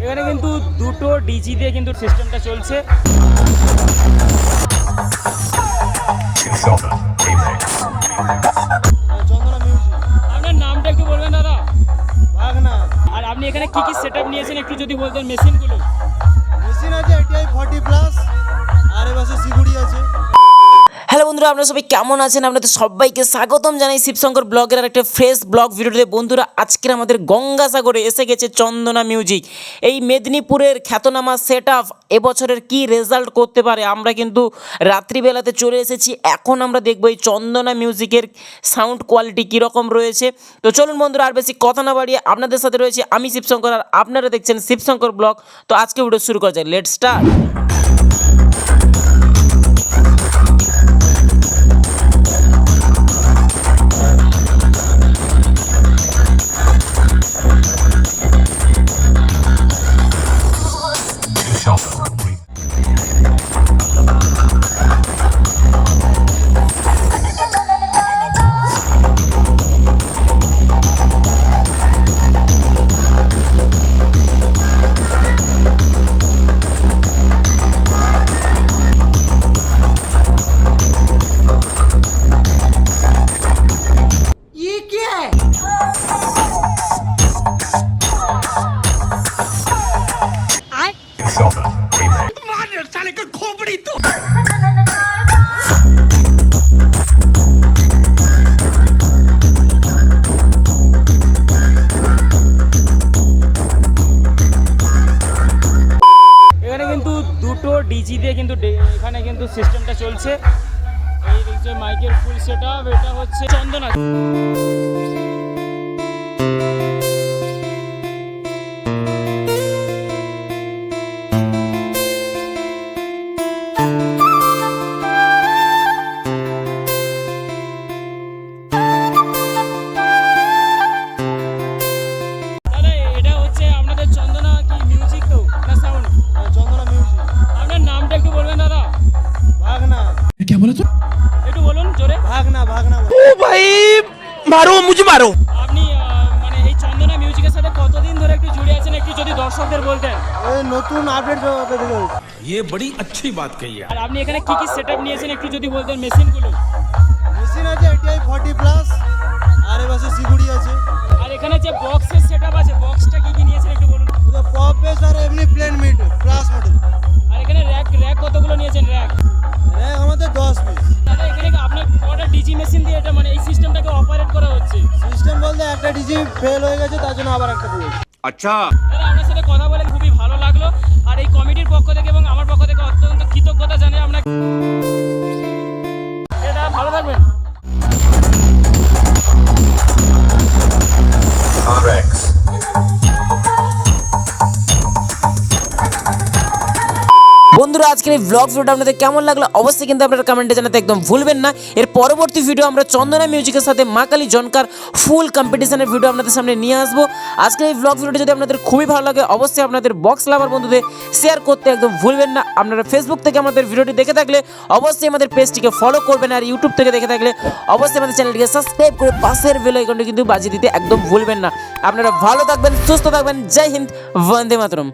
এখানে কিন্তু দুটো ডিজি দিয়ে কিন্তু সিস্টেমটা চলছে। আপনার নামটা একটু বলবেন দাদা? ভাগনা। আর আপনি এখানে কি কি সেটআপ নিয়েছেন একটু যদি বলতেন। মেশিনগুলো মেশিন আছে এটিআই 40+, আর এবারে সিগুড়ি আছে। হ্যালো বন্ধুরা, আপনারা সবাই কেমন আছেন? আপনাদের সবাইকে স্বাগতম জানাই শিবশঙ্কর ব্লগের আর একটা ফ্রেশ ব্লগ ভিডিওতে। বন্ধুরা, আজকের আমাদের গঙ্গাসাগরে এসে গেছে চন্দনা মিউজিক। এই মেদিনীপুরের খ্যাতনামা সেট আপ এবছরের কী রেজাল্ট করতে পারে, আমরা কিন্তু রাত্রিবেলাতে চলে এসেছি। এখন আমরা দেখবো এই চন্দনা মিউজিকের সাউন্ড কোয়ালিটি কীরকম রয়েছে। তো চলুন বন্ধুরা, আর বেশি কথা না বাড়িয়ে আপনাদের সাথে রয়েছে আমি শিবশঙ্কর, আর আপনারা দেখছেন শিবশঙ্কর ব্লগ। তো আজকে ভিডিও শুরু করা যায়, লেটস স্টার্ট। দুটো ডিজি দিয়ে কিন্তু এখানে কিন্তু সিস্টেমটা চলছে। এই হচ্ছে মাইকের ফুল সেটআপ, এটা হচ্ছে চন্দনা। এটা হচ্ছে আপনাদের চন্দনা কি মিউজিক তো না সাউন্ড? চন্দনা মিউজিক। আপনার নামটা একটু বলবেন দাদা? ভাগনা। क्या बोला तो? একটু বলুন জোরে। ভাগনা ভাগনা। ও ভাই মারো, মুঝে মারো। আপনি মানে এই চন্দনা মিউজিকের সাথে কতদিন ধরে একটু জুড়ে আছেন, একটু যদি দর্শকদের বলতেন। এই নতুন আপডেট পেতে গেল। ये बड़ी अच्छी बात कही है। আর আপনি এখানে কি কি সেটআপ নিয়েছেন একটু যদি বলতেন। মেশিনগুলো মেশিন আছে এটিআই 40+, আর এবারে সিগুড়ি আছে। আর এখানে যে বক্সের সেটআপ আছে, বক্সটা কি কি নিয়েছেন একটু বলুন। এটা পপ বেস আর এমনি প্লেন মিড ক্লাস মডেল। আর এখানে র্যাক কতগুলো নিয়েছেন? র্যাক আমাদের 10 পিস। দাদা এখানে কি আপনার কটা ডিজি মেশিন দিয়ে এটা মানে এই সিস্টেমটাকে অপারেট করা হচ্ছে? সিস্টেম বলতে একটা ডিজি ফেল হয়ে গেছে, তার জন্য আবার একটা দিয়েছি। अच्छा দাদা আপনার সাথে কথা বলে খুবই ভালো লাগলো। আর এই কমিটির পক্ষ থেকে এবং আমার পক্ষ থেকে অত্যন্ত কৃতজ্ঞতা জানাই আপনাকে। দাদা ভালো থাকবেন। বন্ধুরা, আজকের এই ব্লগ ভিডিওটা আপনাদের কেমন লাগলো অবশ্যই কিন্তু আপনারা কমেন্টে জানাতে একদম ভুলবেন না। এর পরবর্তী ভিডিও আমরা চন্দনা মিউজিকের সাথে মা কালী জনকার ফুল কম্পিটিশনের ভিডিও আপনাদের সামনে নিয়ে আসবো। আজকের এই ব্লগ ভিডিওটা যদি আপনাদের খুবই ভালো লাগে অবশ্যই আপনাদের বক্স লাভার বন্ধুদের শেয়ার করতে একদম ভুলবেন না। আপনারা ফেসবুক থেকে আমাদের ভিডিওটি দেখে থাকলে অবশ্যই আমাদের পেজটিকে ফলো করবেন, আর ইউটিউব থেকে দেখে থাকলে অবশ্যই আমাদের চ্যানেলটিকে সাবস্ক্রাইব করে পাশের বেল আইকনটি কিন্তু বাজিয়ে দিতে একদম ভুলবেন না। আপনারা ভালো থাকবেন, সুস্থ থাকবেন। জয় হিন্দ, বন্দে মাতরম।